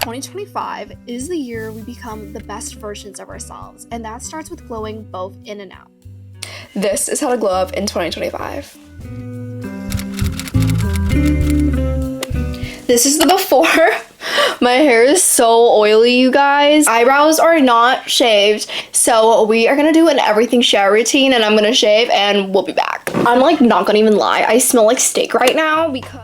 2025 is the year we become the best versions of ourselves, and that starts with glowing both in and out. This is how to glow up in 2025. This is the before. My hair is so oily, you guys. Eyebrows are not shaved, so we are gonna do an everything shower routine, and I'm gonna shave and we'll be back. I'm like not gonna even lie, I smell like steak right now because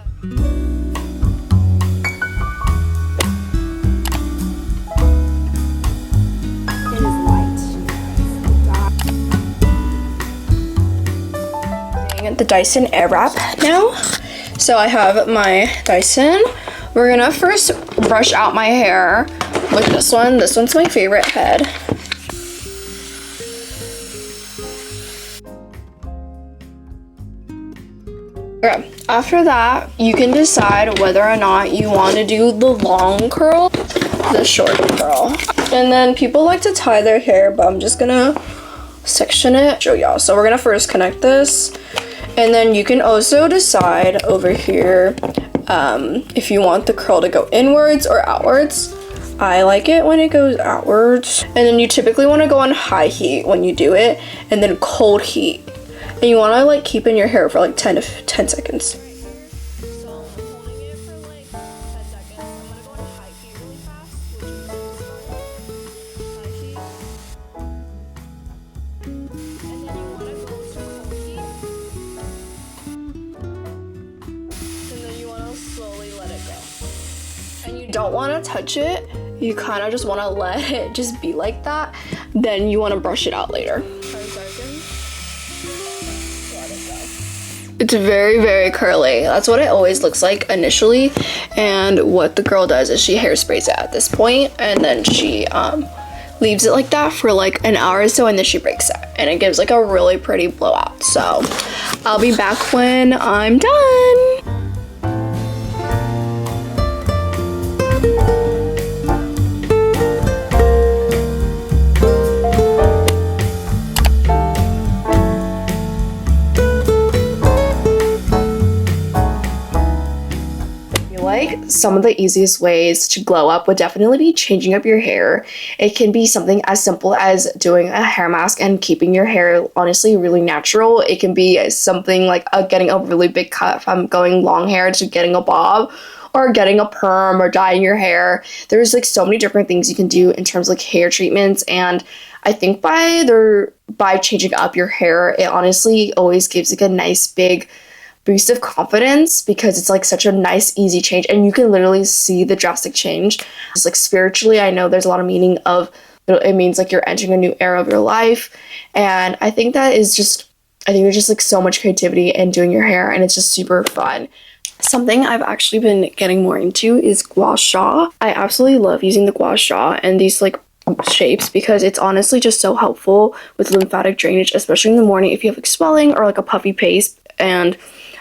the Dyson Airwrap now. So I have my Dyson. We're gonna first brush out my hair with this one. This one's my favorite head. Okay, after that, you can decide whether or not you want to do the long curl, the short curl. And then people like to tie their hair, but I'm just gonna section it, show y'all. So we're gonna first connect this. And then you can also decide over here if you want the curl to go inwards or outwards. I like it when it goes outwards. And then you typically want to go on high heat when you do it, and then cold heat. And you want to like keep in your hair for like 10 seconds. Don't want to touch it, you kind of just want to let it just be like that, then you want to brush it out later. 10 seconds. Let it go. It's very curly. That's what it always looks like initially, and what the girl does is she hairsprays it at this point, and then she leaves it like that for like an hour or so, and then she breaks it, and it gives like a really pretty blowout. So I'll be back when I'm done. Some of the easiest ways to glow up would definitely be changing up your hair. It can be something as simple as doing a hair mask and keeping your hair honestly really natural. It can be something like getting a really big cut from going long hair to getting a bob, or getting a perm, or dyeing your hair. There's like so many different things you can do in terms of like hair treatments, and I think by changing up your hair, it honestly always gives like a nice big boost of confidence, because it's like such a nice easy change, and you can literally see the drastic change. It's like spiritually, I know there's a lot of meaning of it means like you're entering a new era of your life, and I think there's just like so much creativity in doing your hair, and it's just super fun. Something I've actually been getting more into is gua sha. I absolutely love using the gua sha and these like shapes, because it's honestly just so helpful with lymphatic drainage, especially in the morning if you have like swelling or like a puffy face, and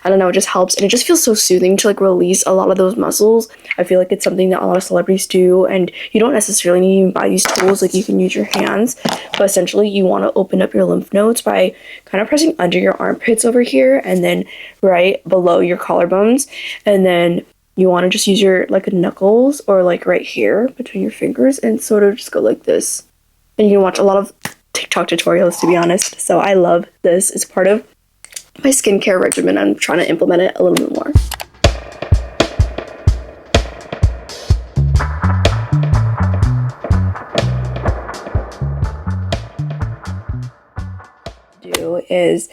I don't know, it just helps, and it just feels so soothing to like release a lot of those muscles. I feel like it's something that a lot of celebrities do, and you don't necessarily need to buy these tools, like you can use your hands, but essentially you want to open up your lymph nodes by kind of pressing under your armpits over here, and then right below your collarbones, and then you want to just use your like knuckles, or like right here between your fingers, and sort of just go like this. And you can watch a lot of TikTok tutorials, to be honest, so I love this. It's part of my skincare regimen. I'm trying to implement it a little bit more. Is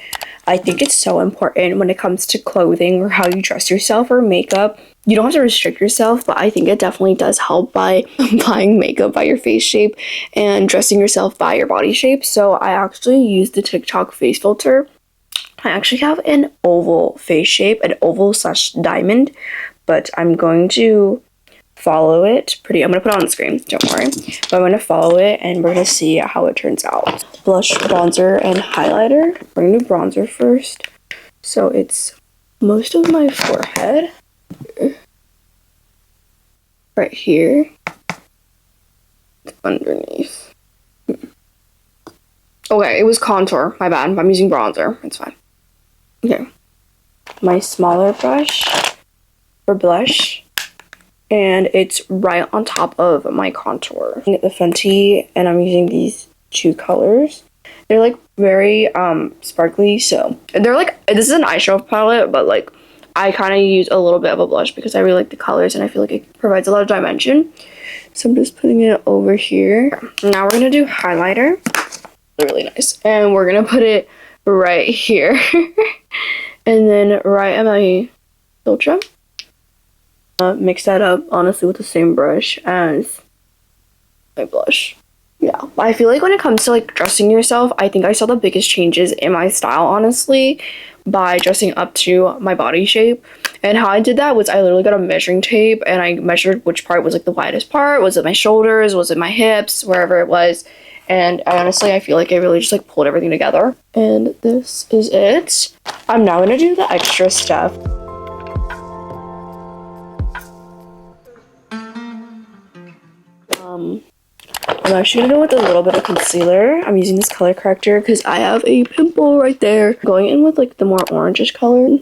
I think it's so important when it comes to clothing or how you dress yourself or makeup. You don't have to restrict yourself, but I think it definitely does help by applying makeup by your face shape and dressing yourself by your body shape. So I actually use the TikTok face filter. I actually have an oval face shape, an oval/diamond, but I'm going to follow it I'm going to put it on the screen, don't worry, but I'm going to follow it, and we're going to see how it turns out. Blush, bronzer, and highlighter. We're going to do bronzer first. So it's most of my forehead, right here, underneath. Okay, it was contour, my bad. I'm using bronzer, it's fine. Okay, my smaller brush for blush, and it's right on top of my contour. The Fenty, and I'm using these two colors. They're like very sparkly, so they're like, this is an eyeshadow palette, but like I kind of use a little bit of a blush because I really like the colors and I feel like it provides a lot of dimension. So I'm just putting it over here. Now we're gonna do highlighter. Really nice, and we're gonna put it right here and then right at my filter. Mix that up honestly with the same brush as my blush. Yeah, I feel like when it comes to like dressing yourself, I think I saw the biggest changes in my style honestly by dressing up to my body shape. And how I did that was I literally got a measuring tape and I measured which part was like the widest part. Was it my shoulders? Was it my hips? Wherever it was. And honestly, I feel like I really just like pulled everything together. And this is it. I'm now gonna do the extra stuff. I'm actually gonna go with a little bit of concealer. I'm using this color corrector because I have a pimple right there. Going in with like the more orangish color.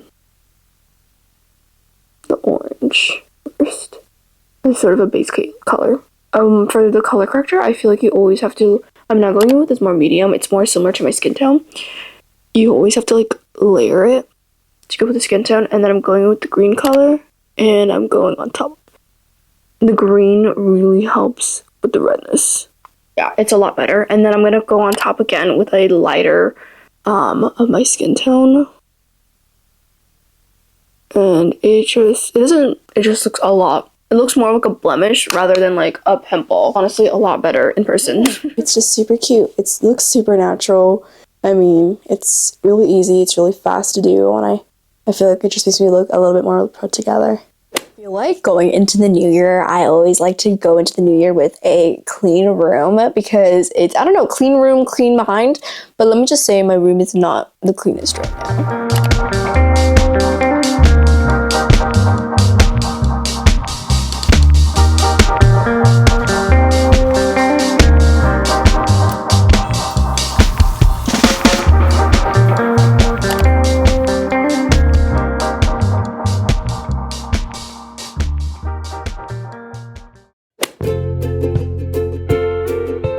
The orange first. It's sort of a base color. For the color corrector, I feel like you always have to, I'm not going in with this more medium. It's more similar to my skin tone. You always have to like layer it to go with the skin tone. And then I'm going with the green color and I'm going on top. The green really helps with the redness. Yeah, it's a lot better. And then I'm gonna go on top again with a lighter of my skin tone. And it just looks a lot. It looks more like a blemish rather than like a pimple. Honestly, a lot better in person. It's just super cute. It looks super natural. I mean, it's really easy. It's really fast to do, and I feel like it just makes me look a little bit more put together. I feel like going into the new year, I always like to go into the new year with a clean room because it's, I don't know, clean room, clean mind. But let me just say my room is not the cleanest right now.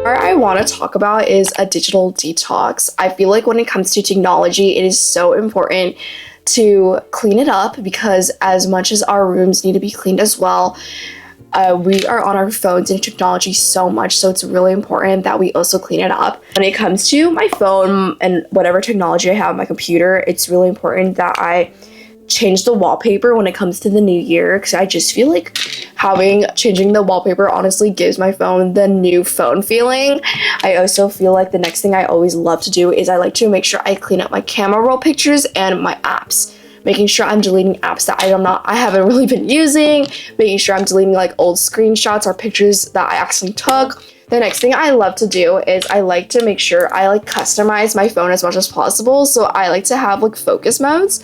I want to talk about is a digital detox. I feel like when it comes to technology, it is so important to clean it up because as much as our rooms need to be cleaned as well, we are on our phones and technology so much, so it's really important that we also clean it up. When it comes to my phone and whatever technology I have on my computer, it's really important that I change the wallpaper when it comes to the new year because I just feel like changing the wallpaper honestly gives my phone the new phone feeling. I also feel like the next thing I always love to do is I like to make sure I clean up my camera roll pictures and my apps, making sure I'm deleting apps that I haven't really been using, making sure I'm deleting like old screenshots or pictures that I accidentally took. The next thing I love to do is I like to make sure I like customize my phone as much as possible. So I like to have like focus modes,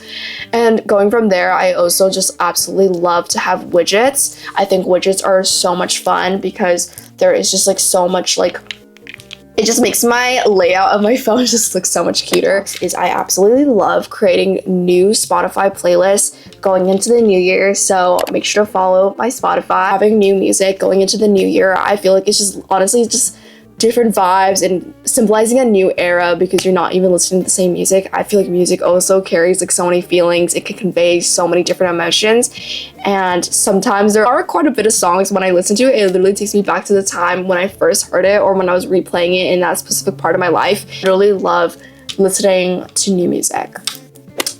and going from there, I also just absolutely love to have widgets. I think widgets are so much fun because there is just like so much like, it just makes my layout of my phone just look so much cuter. I absolutely love creating new Spotify playlists going into the new year, so make sure to follow my Spotify. Having new music going into the new year, I feel like it's just honestly just different vibes and symbolizing a new era because you're not even listening to the same music. I feel like music also carries like so many feelings. It can convey so many different emotions, and sometimes there are quite a bit of songs when I listen to it, it literally takes me back to the time when I first heard it or when I was replaying it in that specific part of my life. I really love listening to new music.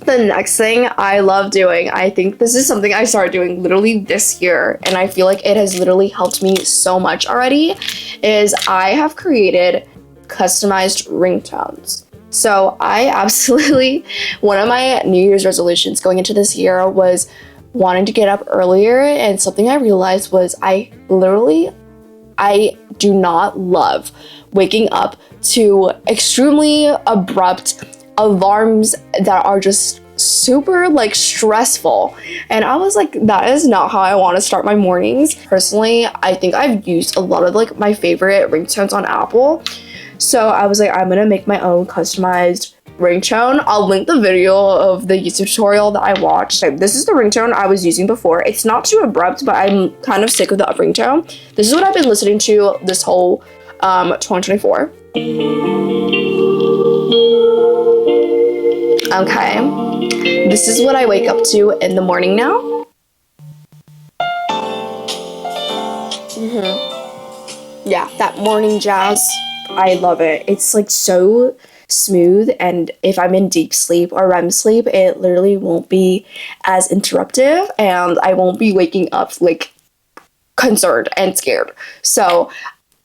The next thing I love doing, I think this is something I started doing literally this year, and I feel like it has literally helped me so much already, is I have created customized ringtones. So I absolutely, one of my New Year's resolutions going into this year was wanting to get up earlier, and something I realized was I do not love waking up to extremely abrupt alarms that are just super like stressful, and I was like, that is not how I want to start my mornings. Personally, I think I've used a lot of like my favorite ringtones on Apple, so I was like, I'm gonna make my own customized ringtone. I'll link the video of the YouTube tutorial that I watched. Okay, this is the ringtone I was using before. It's not too abrupt, but I'm kind of sick of the ringtone. This is what I've been listening to this whole 2024. Okay, this is what I wake up to in the morning now. Yeah, that morning jazz, I love it. It's like so smooth, and if I'm in deep sleep or REM sleep, it literally won't be as interruptive, and I won't be waking up like concerned and scared. So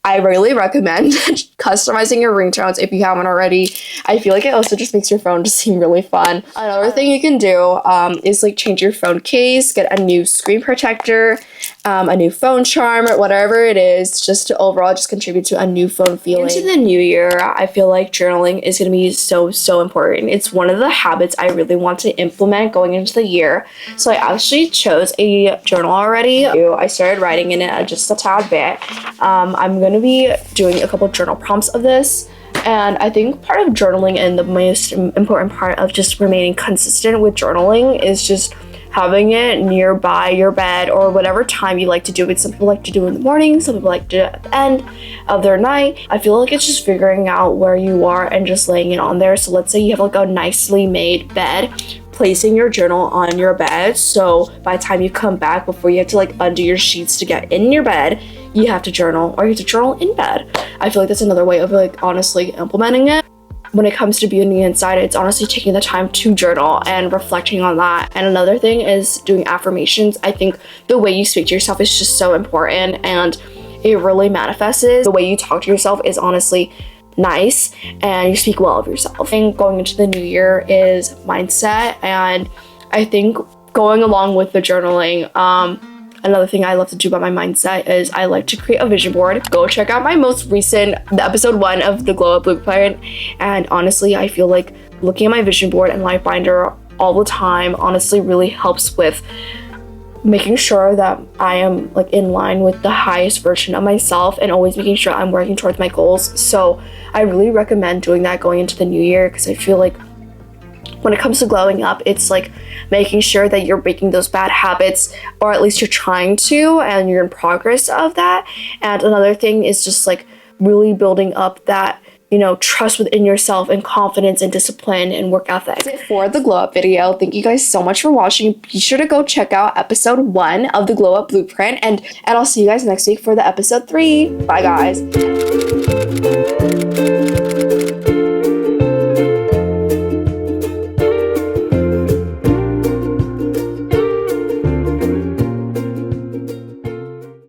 I really recommend customizing your ringtones if you haven't already. I feel like it also just makes your phone just seem really fun. Another thing you can do is like change your phone case, get a new screen protector, a new phone charm, or whatever it is, just to overall just contribute to a new phone feeling. Into the new year, I feel like journaling is going to be so important. It's one of the habits I really want to implement going into the year. So I actually chose a journal already. I started writing in it just a tad bit. I'm going to be doing a couple journal prompts of this, and I think part of journaling and the most important part of just remaining consistent with journaling is just having it nearby your bed or whatever time you like to do it. Some people like to do it in the morning, some people like to do it at the end of their night. I feel like it's just figuring out where you are and just laying it on there. So let's say you have like a nicely made bed, placing your journal on your bed, so by the time you come back, before you have to like undo your sheets to get in your bed, you have to journal, or you have to journal in bed. I feel like that's another way of like honestly implementing it. When it comes to being inside, it's honestly taking the time to journal and reflecting on that. And another thing is doing affirmations. I think the way you speak to yourself is just so important, and it really manifests. The way you talk to yourself is honestly nice, and you speak well of yourself. And going into the new year is mindset, and I think going along with the journaling, another thing I love to do about my mindset is I like to create a vision board. Go check out my most recent, the episode 1 of the Glow Up Blueprint. And honestly, I feel like looking at my vision board and life binder all the time honestly really helps with making sure that I am like in line with the highest version of myself, and always making sure I'm working towards my goals. So I really recommend doing that going into the new year, because I feel like when it comes to glowing up, it's like making sure that you're breaking those bad habits, or at least you're trying to, and you're in progress of that. And another thing is just like really building up that, you know, trust within yourself and confidence and discipline and work ethic. That's it for the glow up video. Thank you guys so much for watching. Be sure to go check out episode 1 of the Glow Up Blueprint, and I'll see you guys next week for the episode 3. Bye guys.